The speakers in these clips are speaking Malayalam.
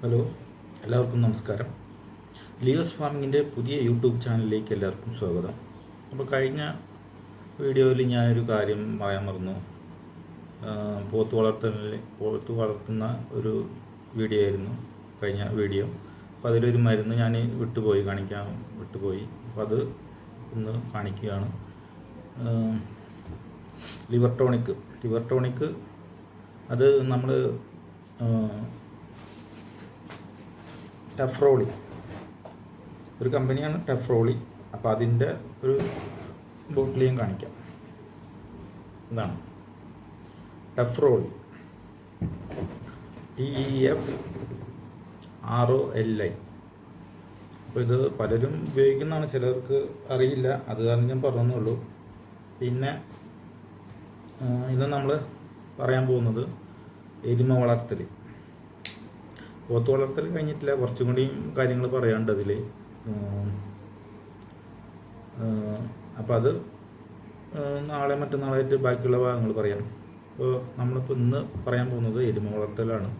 ഹലോ, എല്ലാവർക്കും നമസ്കാരം. ലിയോസ് ഫാമിങ്ങിൻ്റെ പുതിയ യൂട്യൂബ് ചാനലിലേക്ക് എല്ലാവർക്കും സ്വാഗതം. അപ്പോൾ കഴിഞ്ഞ വീഡിയോയിൽ ഞാനൊരു കാര്യം പറയാൻ മറന്നു. പോത്ത് വളർത്തുന്ന ഒരു വീഡിയോ ആയിരുന്നു കഴിഞ്ഞ വീഡിയോ. അപ്പോൾ അതിലൊരു മരുന്ന് ഞാൻ കാണിക്കാൻ വിട്ടുപോയി. അപ്പോൾ അത് ഒന്ന് കാണിക്കുകയാണ്. ലിവർ ടോണിക് അത് നമ്മൾ ടെഫ്രോളി ഒരു കമ്പനിയാണ് ടെഫ്രോളി. അപ്പോൾ അതിൻ്റെ ഒരു ബോട്ടിൽ ഞാൻ കാണിക്കാം. ഇതാണ് ടെഫ്രോളി, TEFROLI. അപ്പോൾ ഇത് പലരും ഉപയോഗിക്കുന്നതാണ്, ചിലർക്ക് അറിയില്ല, അത് കാരണം ഞാൻ പറഞ്ഞെന്നുള്ളൂ. പിന്നെ ഇത് നമ്മൾ പറയാൻ പോകുന്നത് എരുമ വളർത്തൽ. പോത്ത് വളർത്തൽ കഴിഞ്ഞിട്ടില്ല, കുറച്ചും കൂടിയും കാര്യങ്ങൾ പറയാനുണ്ട് അതിൽ. അപ്പോൾ അത് നാളെ മറ്റന്നാളായിട്ട് ബാക്കിയുള്ള ഭാഗങ്ങൾ പറയാം. അപ്പോൾ നമ്മളിപ്പോൾ ഇന്ന് പറയാൻ പോകുന്നത് എരുമ വളർത്തലാണ്.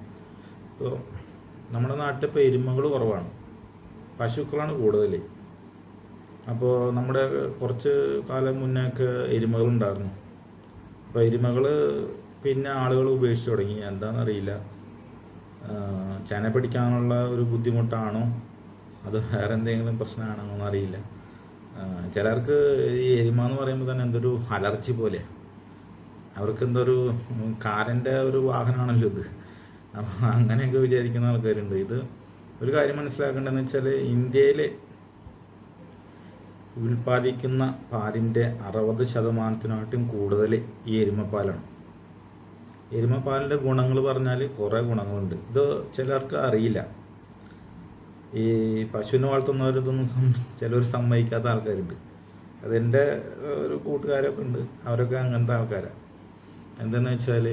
ഇപ്പോൾ നമ്മുടെ നാട്ടിൽ ഇപ്പോൾ എരുമകൾ കുറവാണ്, പശുക്കളാണ് കൂടുതൽ. അപ്പോൾ നമ്മുടെ കുറച്ച് കാലം മുന്നേയൊക്കെ എരുമകളുണ്ടായിരുന്നു. അപ്പോൾ എരുമകൾ പിന്നെ ആളുകൾ ഉപേക്ഷിച്ച് തുടങ്ങി. എന്താണെന്നറിയില്ല, ചെന പിടിക്കാനുള്ള ഒരു ബുദ്ധിമുട്ടാണോ അത് വേറെ എന്തെങ്കിലും പ്രശ്നമാണോ എന്നറിയില്ല. ചിലർക്ക് ഈ എരുമ എന്ന് പറയുമ്പോൾ തന്നെ എന്തൊരു അലർജി പോലെ, അവർക്ക് എന്തൊരു കാരൻ്റെ ഒരു വാഹനമാണല്ലോ ഇത്. അപ്പോൾ അങ്ങനെയൊക്കെ വിചാരിക്കുന്ന ആൾക്കാരുണ്ട്. ഇത് ഒരു കാര്യം മനസ്സിലാക്കേണ്ടതെന്ന് വെച്ചാൽ, ഇന്ത്യയിൽ ഉൽപ്പാദിക്കുന്ന പാലിൻ്റെ 60% കൂടുതൽ ഈ എരുമപ്പാലാണ്. എരുമപ്പാലിൻ്റെ ഗുണങ്ങൾ പറഞ്ഞാൽ കുറേ ഗുണങ്ങളുണ്ട്. ഇത് ചിലർക്ക് അറിയില്ല. ഈ പശുവിനെ വളർത്തുന്നവരിതൊന്നും ചിലർ സമ്മതിക്കാത്ത ആൾക്കാരുണ്ട്. അതെൻ്റെ ഒരു കൂട്ടുകാരൊക്കെ ഉണ്ട്, അവരൊക്കെ അങ്ങനത്തെ ആൾക്കാരാണ്. എന്താണെന്ന് വെച്ചാൽ,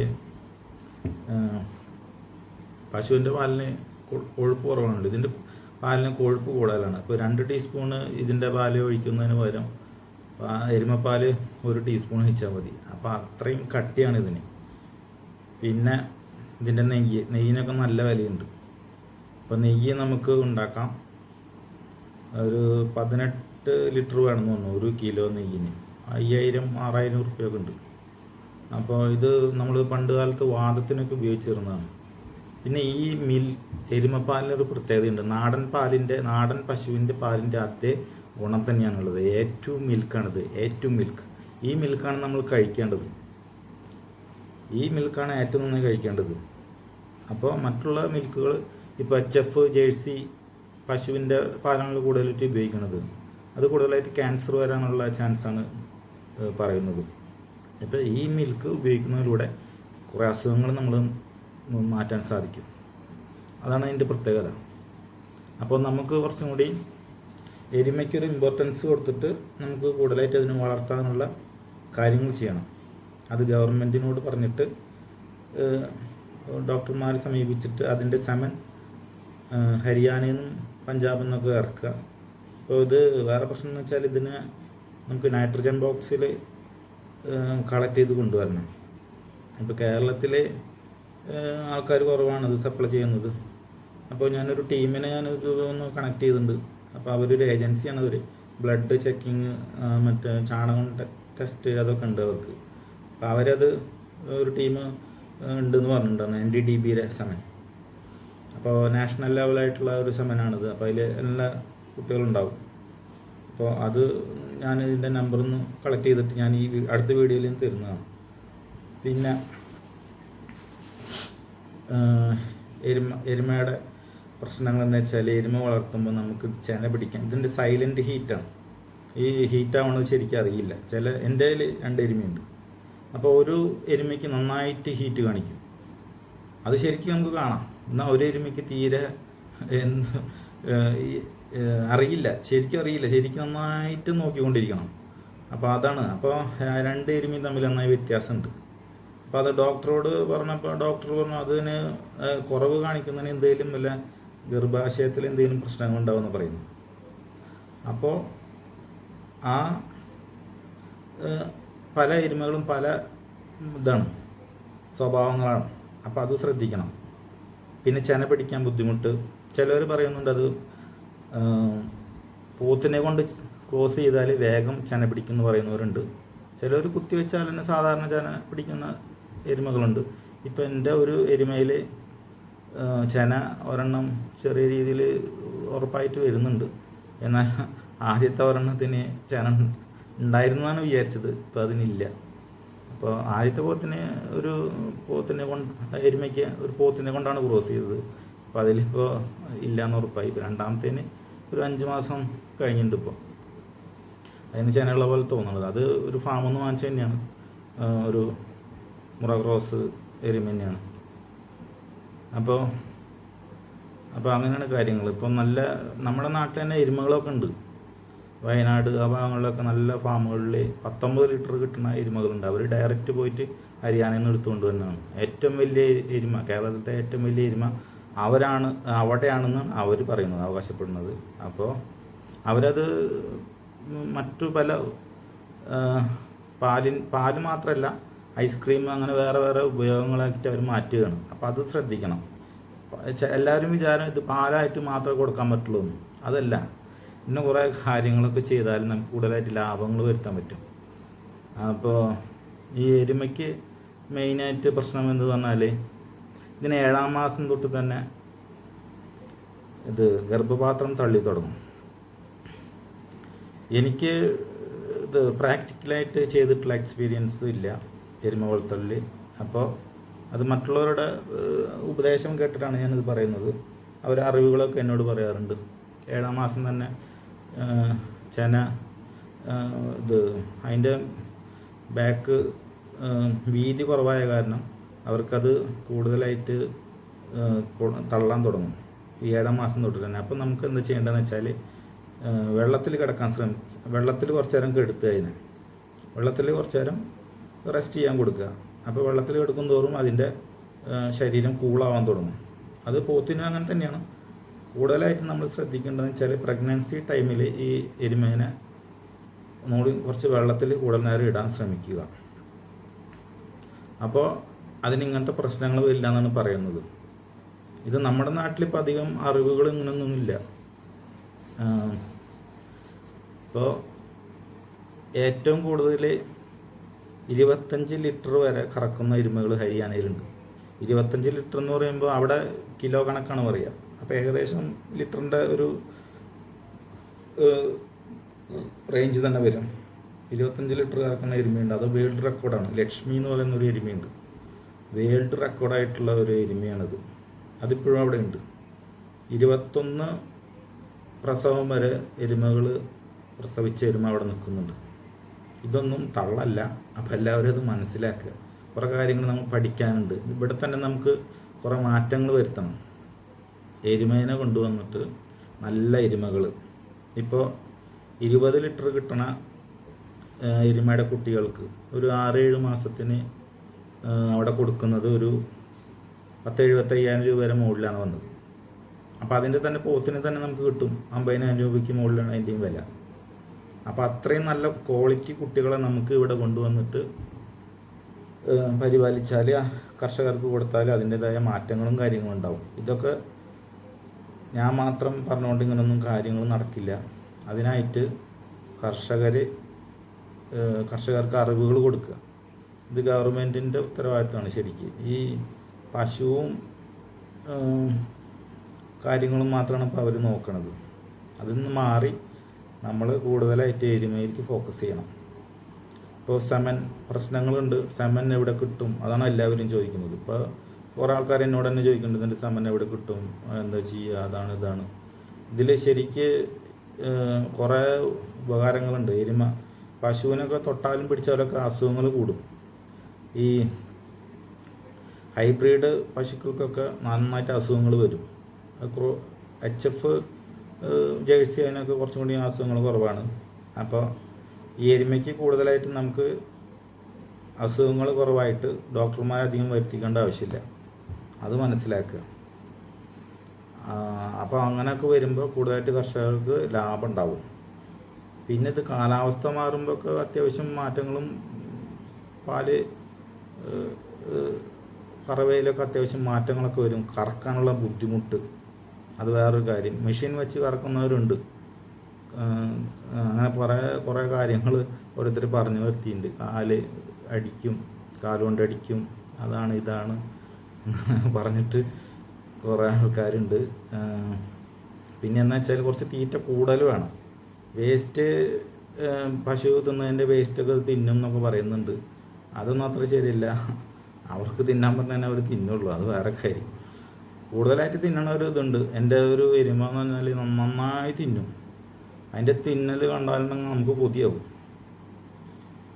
പശുവിൻ്റെ പാലിന് കൊഴുപ്പ് കുറവാണല്ലോ, ഇതിൻ്റെ പാലിന് കൊഴുപ്പ് കൂടുതലാണ്. ഇപ്പോൾ 2 ടീസ്പൂണ് ഇതിൻ്റെ പാല് ഒഴിക്കുന്നതിന് പകരം എരുമപ്പാൽ 1 ടീസ്പൂൺ ഒഴിച്ചാൽ മതി. അപ്പോൾ അത്രയും കട്ടിയാണ് ഇതിന്. പിന്നെ ഇതിൻ്റെ നെയ്യിനൊക്കെ നല്ല വിലയുണ്ട്. അപ്പോൾ നെയ്യ് നമുക്ക് ഉണ്ടാക്കാം. ഒരു 18 ലിറ്റർ വേണമെന്ന് തോന്നുന്നു 1 കിലോ നെയ്യിന്. 5000-6000 റുപ്യൊക്കെ ഉണ്ട്. അപ്പോൾ ഇത് നമ്മൾ പണ്ട് കാലത്ത് വാദത്തിനൊക്കെ ഉപയോഗിച്ചിരുന്നതാണ്. പിന്നെ ഈ എരുമപ്പാലിനൊരു പ്രത്യേകതയുണ്ട്. നാടൻ പശുവിൻ്റെ പാലിൻ്റെ അതേ ഗുണം തന്നെയാണുള്ളത്. ഏറ്റവും മിൽക്കാണിത്, ഏറ്റവും മിൽക്ക്. ഈ മിൽക്കാണ് നമ്മൾ കഴിക്കേണ്ടത്. ഈ മിൽക്കാണ് ഏറ്റവും നന്നായി കഴിക്കേണ്ടത്. അപ്പോൾ മറ്റുള്ള മിൽക്കുകൾ ഇപ്പോൾ HF, ജേഴ്സി പശുവിൻ്റെ പാലാണ് കൂടുതലായിട്ട് ഉപയോഗിക്കുന്നത്. അത് കൂടുതലായിട്ട് ക്യാൻസർ വരാനുള്ള ചാൻസാണ് പറയുന്നത്. ഇപ്പോൾ ഈ മിൽക്ക് ഉപയോഗിക്കുന്നതിലൂടെ കുറേ അസുഖങ്ങൾ നമ്മൾ മാറ്റാൻ സാധിക്കും. അതാണ് അതിൻ്റെ പ്രത്യേകത. അപ്പോൾ നമുക്ക് കുറച്ചും കൂടി എരുമയ്ക്കൊരു ഇമ്പോർട്ടൻസ് കൊടുത്തിട്ട് നമുക്ക് കൂടുതലായിട്ട് അതിനെ വളർത്താനുള്ള കാര്യങ്ങൾ ചെയ്യണം. അത് ഗവൺമെൻറ്റിനോട് പറഞ്ഞിട്ട് ഡോക്ടർമാരെ സമീപിച്ചിട്ട് അതിൻ്റെ സെമൻ ഹരിയാനയിൽ നിന്നും പഞ്ചാബിൽ നിന്നൊക്കെ ഇറക്കുക. അപ്പോൾ ഇത് വേറെ പ്രശ്നം എന്ന് വെച്ചാൽ, ഇതിന് നമുക്ക് നൈട്രജൻ ബോക്സിൽ കളക്ട് ചെയ്ത് കൊണ്ടുവരണം. ഇപ്പോൾ കേരളത്തിൽ ആൾക്കാർ കുറവാണ് ഇത് സപ്ലൈ ചെയ്യുന്നത്. അപ്പോൾ ഞാനൊരു ടീമിനെ ഒന്ന് കണക്ട് ചെയ്തിട്ടുണ്ട്. അപ്പോൾ അവരൊരു ഏജൻസിയാണ്. അവർ ബ്ലഡ് ചെക്കിങ്, മറ്റേ ചാണകം ടെസ്റ്റ് അതൊക്കെ ഉണ്ട് അവർക്ക്. അപ്പോൾ അവരത് ഒരു ടീം ഉണ്ടെന്ന് പറഞ്ഞിട്ടുണ്ട്, 90 dB സെമൻ. അപ്പോൾ നാഷണൽ ലെവലായിട്ടുള്ള ഒരു സെമനാണിത്. അപ്പോൾ അതിൽ എല്ലാ കുട്ടികളുണ്ടാവും. അപ്പോൾ അത് ഞാൻ ഇതിൻ്റെ നമ്പറൊന്ന് കളക്ട് ചെയ്തിട്ട് ഞാൻ ഈ അടുത്ത വീഡിയോയിൽ തരുന്നതാണ്. പിന്നെ എരുമയുടെ പ്രശ്നങ്ങളെന്ന് വെച്ചാൽ, എരുമ വളർത്തുമ്പോൾ നമുക്ക് ചെന പിടിക്കാം. ഇതിൻ്റെ സൈലൻറ്റ് ഹീറ്റാണ്. ഈ ഹീറ്റാവണമെന്ന് ശരിക്കും അറിയില്ല. എൻ്റെ കയ്യിൽ 2 എരുമയുണ്ട്. അപ്പോൾ ഒരു എരുമയ്ക്ക് നന്നായിട്ട് ഹീറ്റ് കാണിക്കും. അത് ശരിക്കും നമുക്ക് കാണാം. എന്നാൽ ഒരു എരുമയ്ക്ക് തീരെ അറിയില്ല, ശരിക്കും നന്നായിട്ട് നോക്കിക്കൊണ്ടിരിക്കണം. അപ്പോൾ അതാണ്. അപ്പോൾ 2 എരുമയും തമ്മിൽ നന്നായി വ്യത്യാസമുണ്ട്. അപ്പോൾ അത് ഡോക്ടറോട് പറഞ്ഞപ്പോൾ ഡോക്ടർ പറഞ്ഞു അതിന് കുറവ് കാണിക്കുന്നതിന് എന്തെങ്കിലും വല്ല ഗർഭാശയത്തിൽ എന്തെങ്കിലും പ്രശ്നങ്ങളുണ്ടാവുമെന്ന് പറയുന്നു. അപ്പോൾ പല എരുമകളും പല സ്വഭാവങ്ങളാണ്. അപ്പോൾ അത് ശ്രദ്ധിക്കണം. പിന്നെ ചെന പിടിക്കാൻ ബുദ്ധിമുട്ട്. ചിലർ പറയുന്നുണ്ട് അത് പോത്തിനെ കൊണ്ട് ക്രോസ് ചെയ്താൽ വേഗം ചെന പിടിക്കുമെന്ന് പറയുന്നവരുണ്ട്. ചിലർ കുത്തിവെച്ചാൽ തന്നെ സാധാരണ ചെന പിടിക്കുന്ന എരുമകളുണ്ട്. ഇപ്പം എൻ്റെ ഒരു എരുമയിൽ ചെന ഒരെണ്ണം ചെറിയ രീതിയിൽ ഉറപ്പായിട്ട് വരുന്നുണ്ട്. എന്നാൽ ആദ്യത്തെ ഒരെണ്ണത്തിന് ചെന ഉണ്ടായിരുന്നാണ് വിചാരിച്ചത്, ഇപ്പോൾ അതിനില്ല. അപ്പോൾ ആദ്യത്തെ എരുമയ്ക്ക് ഒരു പോത്തിനെ കൊണ്ടാണ് ക്രോസ് ചെയ്തത്. അപ്പോൾ അതിലിപ്പോൾ ഇല്ലയെന്ന് ഉറപ്പായി. ഇപ്പോൾ രണ്ടാമത്തേന് ഒരു 5 മാസം കഴിഞ്ഞിട്ടുണ്ട്. ഇപ്പോൾ അതിന് ചെനയുള്ള പോലെ തോന്നുന്നത് അത് ഒരു ഫാമിൽ നിന്ന് വാങ്ങിച്ച തന്നെയാണ്, ഒരു മുറ ക്രോസ് എരുമ തന്നെയാണ്. അപ്പോൾ അങ്ങനെയാണ് കാര്യങ്ങൾ. ഇപ്പം നല്ല നമ്മുടെ നാട്ടിൽ തന്നെ എരുമകളൊക്കെ ഉണ്ട്. വയനാട് ആ ഭാഗങ്ങളിലൊക്കെ നല്ല ഫാമുകളിൽ 19 ലിറ്റർ കിട്ടുന്ന എരുമകളുണ്ട്. അവർ ഡയറക്റ്റ് പോയിട്ട് ഹരിയാനയിൽ നിന്ന് എടുത്തുകൊണ്ട് തന്നെയാണ്. ഏറ്റവും വലിയ എരുമ, കേരളത്തിലത്തെ ഏറ്റവും വലിയ എരുമ അവിടെയാണെന്നാണ് അവർ പറയുന്നത്, അവകാശപ്പെടുന്നത്. അപ്പോൾ അവരത് മറ്റു പല പാല് മാത്രമല്ല, ഐസ്ക്രീം അങ്ങനെ വേറെ വേറെ ഉപയോഗങ്ങളാക്കിയിട്ട് അവർ മാറ്റുകയാണ്. അപ്പോൾ അത് ശ്രദ്ധിക്കണം. എല്ലാവരും വിചാരം ഇത് പാലായിട്ട് മാത്രമേ കൊടുക്കാൻ പറ്റുള്ളൂ. അതല്ല, ഇന്ന് കുറേ കാര്യങ്ങളൊക്കെ ചെയ്താൽ നമുക്ക് കൂടുതലായിട്ട് ലാഭങ്ങൾ വരുത്താൻ പറ്റും. അപ്പോൾ ഈ എരുമയ്ക്ക് മെയിനായിട്ട് പ്രശ്നം എന്ന് പറഞ്ഞാൽ ഇതിന് 7-ാം മാസം തൊട്ട് തന്നെ ഇത് ഗർഭപാത്രം തള്ളി തുടങ്ങും. എനിക്ക് ഇത് പ്രാക്ടിക്കലായിട്ട് ചെയ്തിട്ടുള്ള എക്സ്പീരിയൻസ് ഇല്ല എരുമ വളർത്തലിൽ. അപ്പോൾ അത് മറ്റുള്ളവരുടെ ഉപദേശം കേട്ടിട്ടാണ് ഞാനിത് പറയുന്നത്. അവർ അറിവുകളൊക്കെ എന്നോട് പറയാറുണ്ട്. 7-ാം മാസം തന്നെ ചെന അതിൻ്റെ ബാക്ക് വീതി കുറവായ കാരണം അവർക്കത് കൂടുതലായിട്ട് തള്ളാൻ തുടങ്ങും ഈ 7-ാം മാസം തൊട്ട് തന്നെ. അപ്പം നമുക്ക് എന്താ ചെയ്യേണ്ടതെന്ന് വെച്ചാൽ വെള്ളത്തിൽ കിടക്കാൻ വെള്ളത്തിൽ കുറച്ച് നേരം കെടുത്തുക. വെള്ളത്തിൽ കുറച്ച് നേരം റെസ്റ്റ് ചെയ്യാൻ കൊടുക്കുക. അപ്പോൾ വെള്ളത്തിൽ കിടക്കും തോറും അതിൻ്റെ ശരീരം കൂളാവാൻ തുടങ്ങും. അത് പോത്തിനും അങ്ങനെ തന്നെയാണ്. കൂടുതലായിട്ട് നമ്മൾ ശ്രദ്ധിക്കേണ്ടതെന്ന് വെച്ചാൽ പ്രഗ്നൻസി ടൈമിൽ ഈ എരുമേനെ ഒന്നുകൂടി കുറച്ച് വെള്ളത്തിൽ കൂടുതൽ നേരം ഇടാൻ ശ്രമിക്കുക. അപ്പോൾ അതിനിങ്ങനത്തെ പ്രശ്നങ്ങൾ വരില്ല എന്നാണ് പറയുന്നത്. ഇത് നമ്മുടെ നാട്ടിലിപ്പോൾ അധികം അറിവുകൾ ഇങ്ങനെയൊന്നുമില്ല. ഇപ്പോൾ ഏറ്റവും കൂടുതൽ 25 ലിറ്റർ വരെ കറക്കുന്ന എരുമകൾ ഹരിയാനയിലുണ്ട്. 25 ലിറ്റർ എന്ന് പറയുമ്പോൾ അവിടെ കിലോ കണക്കാണ് പറയുക. അപ്പോൾ ഏകദേശം ലിറ്ററിൻ്റെ ഒരു റേഞ്ച് തന്നെ വരും. 25 ലിറ്റർ കറക്കുന്ന എരുമയുണ്ട്. അത് വേൾഡ് റെക്കോർഡാണ്. ലക്ഷ്മി എന്ന് പറയുന്നൊരു എരുമയുണ്ട്. വേൾഡ് റെക്കോർഡായിട്ടുള്ള ഒരു എരുമയാണിത്. അതിപ്പോഴും അവിടെ ഉണ്ട്. 21 പ്രസവം വരെ എരുമകൾ പ്രസവിച്ച എരുമ അവിടെ നിൽക്കുന്നുണ്ട്. ഇതൊന്നും തള്ളല്ല. അപ്പോൾ എല്ലാവരും അത് മനസ്സിലാക്കുക. കുറേ കാര്യങ്ങൾ നമുക്ക് പഠിക്കാനുണ്ട്. ഇവിടെ തന്നെ നമുക്ക് കുറേ മാറ്റങ്ങൾ വരുത്തണം. എരുമേനെ കൊണ്ടുവന്നിട്ട് നല്ല എരുമകൾ ഇപ്പോൾ 20 ലിറ്റർ കിട്ടണ എരുമയുടെ കുട്ടികൾക്ക് ഒരു 6-7 മാസത്തിന് അവിടെ കൊടുക്കുന്നത് ഒരു 10,000-75,000 രൂപ വരെ മുകളിലാണ് വന്നത്. അപ്പോൾ അതിൻ്റെ തന്നെ പോത്തിന് തന്നെ നമുക്ക് കിട്ടും 50,000 രൂപയ്ക്ക് മുകളിലാണ് അതിൻ്റെയും വില. അപ്പോൾ അത്രയും നല്ല ക്വാളിറ്റി കുട്ടികളെ നമുക്ക് ഇവിടെ കൊണ്ടുവന്നിട്ട് പരിപാലിച്ചാൽ കർഷകർക്ക് കൊടുത്താൽ അതിൻ്റേതായ മാറ്റങ്ങളും കാര്യങ്ങളും ഉണ്ടാവും. ഇതൊക്കെ ഞാൻ മാത്രം പറഞ്ഞുകൊണ്ട് ഇങ്ങനൊന്നും കാര്യങ്ങൾ നടക്കില്ല. അതിനായിട്ട് കർഷകർക്ക് അറിവുകൾ കൊടുക്കുക. ഇത് ഗവൺമെൻറ്റിൻ്റെ ഉത്തരവാദിത്തമാണ് ശരിക്കും. ഈ പശുവും കാര്യങ്ങളും മാത്രമാണ് ഇപ്പോൾ അവർ നോക്കണത്. അതിൽ നിന്ന് മാറി നമ്മൾ കൂടുതലായിട്ട് എരുമയിലേക്ക് ഫോക്കസ് ചെയ്യണം. ഇപ്പോൾ സെമൻ പ്രശ്നങ്ങളുണ്ട്. സെമൻ എവിടെ കിട്ടും? അതാണ് എല്ലാവരും ചോദിക്കുന്നത്. ഇപ്പോൾ കുറേ ആൾക്കാർ എന്നോട് തന്നെ ചോദിക്കുന്നുണ്ട്, ഇതിൻ്റെ സെമൻ എവിടെ കിട്ടും, എന്താ ചെയ്യുക, അതാണ് ഇതാണ്. ഇതിൽ ശരിക്ക് കുറേ ഉപകാരങ്ങളുണ്ട്. എരുമ പശുവിനൊക്കെ തൊട്ടാലും പിടിച്ചാലൊക്കെ അസുഖങ്ങൾ കൂടും. ഈ ഹൈബ്രിഡ് പശുക്കൾക്കൊക്കെ നന്നായിട്ട് അസുഖങ്ങൾ വരും. HF ജേഴ്സി അതിനൊക്കെ കുറച്ചും കൂടി അസുഖങ്ങൾ കുറവാണ്. അപ്പോൾ ഈ എരുമയ്ക്ക് കൂടുതലായിട്ട് നമുക്ക് അസുഖങ്ങൾ കുറവായിട്ട് ഡോക്ടർമാരധികം വരുത്തിക്കേണ്ട ആവശ്യമില്ല. അത് മനസ്സിലാക്കുക. അപ്പോൾ അങ്ങനെയൊക്കെ വരുമ്പോൾ കൂടുതലായിട്ട് കർഷകർക്ക് ലാഭം ഉണ്ടാവും. പിന്നെ ഇത് കാലാവസ്ഥ മാറുമ്പോഴൊക്കെ അത്യാവശ്യം മാറ്റങ്ങളും പാല് കറവയിലൊക്കെ അത്യാവശ്യം മാറ്റങ്ങളൊക്കെ വരും, കറക്കാനുള്ള ബുദ്ധിമുട്ട് അത് വേറൊരു കാര്യം. മെഷീൻ വെച്ച് കറക്കുന്നവരുണ്ട്. അങ്ങനെ കുറേ കാര്യങ്ങൾ ഓരോരുത്തർ പറഞ്ഞു വരുത്തിയിട്ടുണ്ട്. കാല് അടിക്കും, കാലുകൊണ്ട് അടിക്കും, അതാണ് ഇതാണ് പറഞ്ഞിട്ട് കുറേ ആൾക്കാരുണ്ട്. പിന്നെ എന്താ വെച്ചാൽ കുറച്ച് തീറ്റ കൂടുതൽ വേണം. വേസ്റ്റ് പശു തിന്നതിൻ്റെ വേസ്റ്റൊക്കെ തിന്നും എന്നൊക്കെ പറയുന്നുണ്ട്. അതൊന്നും അത്ര ശരിയല്ല. അവർക്ക് തിന്നാൻ പറഞ്ഞാൽ അവർ തിന്നുള്ളൂ, അത് വേറെ കാര്യം. കൂടുതലായിട്ട് തിന്നണ ഒരു ഇതുണ്ട്. എൻ്റെ ഒരു എരുമ എന്ന് പറഞ്ഞാൽ നന്നായി തിന്നും. അതിൻ്റെ തിന്നൽ കണ്ടാലുണ്ടെങ്കിൽ നമുക്ക് കൊതിയാവും.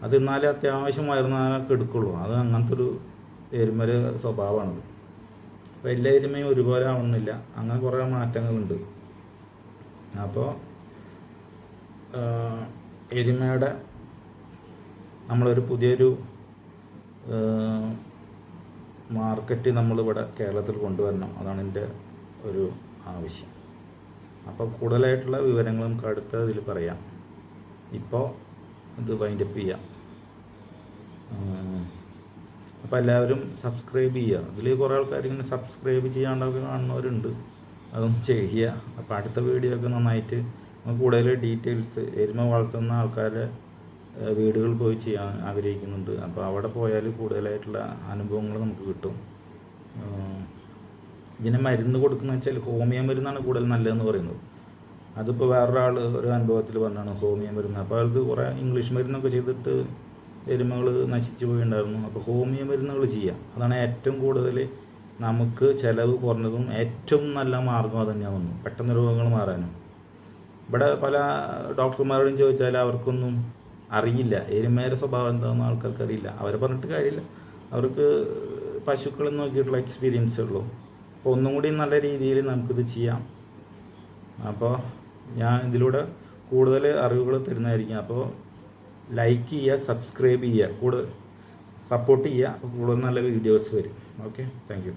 അത് തിന്നാലേ അത്യാവശ്യം വയറുന്നാലൊക്കെ എടുക്കുള്ളൂ. അത് അങ്ങനത്തെ ഒരു എരുമയുടെ സ്വഭാവമാണത്. അപ്പോൾ എല്ലാ എരുമയും ഒരുപോലെ ആവുന്നില്ല, അങ്ങനെ കുറേ മാറ്റങ്ങളുണ്ട്. അപ്പോൾ എരുമയുടെ നമ്മളൊരു പുതിയൊരു മാർക്കറ്റ് നമ്മളിവിടെ കേരളത്തിൽ കൊണ്ടുവരണം, അതാണ് എൻ്റെ ഒരു ആവശ്യം. അപ്പോൾ കൂടുതലായിട്ടുള്ള വിവരങ്ങൾ നമുക്ക് അടുത്ത ഇതിൽ പറയാം. ഇപ്പോൾ ഇത് വൈൻഡപ്പ് ചെയ്യാം. അപ്പോൾ എല്ലാവരും സബ്സ്ക്രൈബ് ചെയ്യുക. ഇതിൽ കുറേ ആൾക്കാർ ഇങ്ങനെ സബ്സ്ക്രൈബ് ചെയ്യാണ്ടൊക്കെ കാണുന്നവരുണ്ട്, അതൊന്നും ചെയ്യുക. അപ്പോൾ അടുത്ത വീഡിയോ ഒക്കെ നന്നായിട്ട് നമുക്ക് കൂടുതൽ ഡീറ്റെയിൽസ് എരുമ വളർത്തുന്ന ആൾക്കാരുടെ വീടുകളിൽ പോയി ചെയ്യാൻ ആഗ്രഹിക്കുന്നുണ്ട്. അപ്പോൾ അവിടെ പോയാൽ കൂടുതലായിട്ടുള്ള അനുഭവങ്ങൾ നമുക്ക് കിട്ടും. ഇതിന് മരുന്ന് കൊടുക്കുന്നത് വെച്ചാൽ ഹോമിയോ മരുന്നാണ് കൂടുതൽ നല്ലതെന്ന് പറയുന്നത്. അതിപ്പോൾ വേറൊരാൾ ഒരു അനുഭവത്തിൽ പറഞ്ഞാണ് ഹോമിയോ മരുന്ന്. അപ്പോൾ അവർക്ക് കുറേ ഇംഗ്ലീഷ് മരുന്നൊക്കെ ചെയ്തിട്ട് എരുമകൾ നശിച്ചു പോയിട്ടുണ്ടായിരുന്നു. അപ്പോൾ ഹോമിയോ മരുന്നുകൾ ചെയ്യാം, അതാണ് ഏറ്റവും കൂടുതൽ നമുക്ക് ചിലവ് കുറഞ്ഞതും ഏറ്റവും നല്ല മാർഗം അത് തന്നെയാണ് വന്നു പെട്ടെന്ന് രോഗങ്ങൾ മാറാനും. ഇവിടെ പല ഡോക്ടർമാരോടും ചോദിച്ചാൽ അവർക്കൊന്നും അറിയില്ല, എരുമയുടെ സ്വഭാവം എന്താണെന്ന് ആൾക്കാർക്ക് അറിയില്ല. അവരെ പറഞ്ഞിട്ട് കാര്യമില്ല, അവർക്ക് പശുക്കളെ നോക്കിയിട്ടുള്ള എക്സ്പീരിയൻസ് ഉള്ളൂ. അപ്പോൾ ഒന്നും കൂടി നല്ല രീതിയിൽ നമുക്കിത് ചെയ്യാം. അപ്പോൾ ഞാൻ ഇതിലൂടെ കൂടുതൽ അറിവുകൾ തരുന്നതായിരിക്കും. അപ്പോൾ ലൈക്ക് ചെയ്യുക, സബ്സ്ക്രൈബ് ചെയ്യുക, കൂടുതൽ സപ്പോർട്ട് ചെയ്യുക. അപ്പോൾ കൂടുതൽ നല്ല വീഡിയോസ് വരും. Okay, thank you.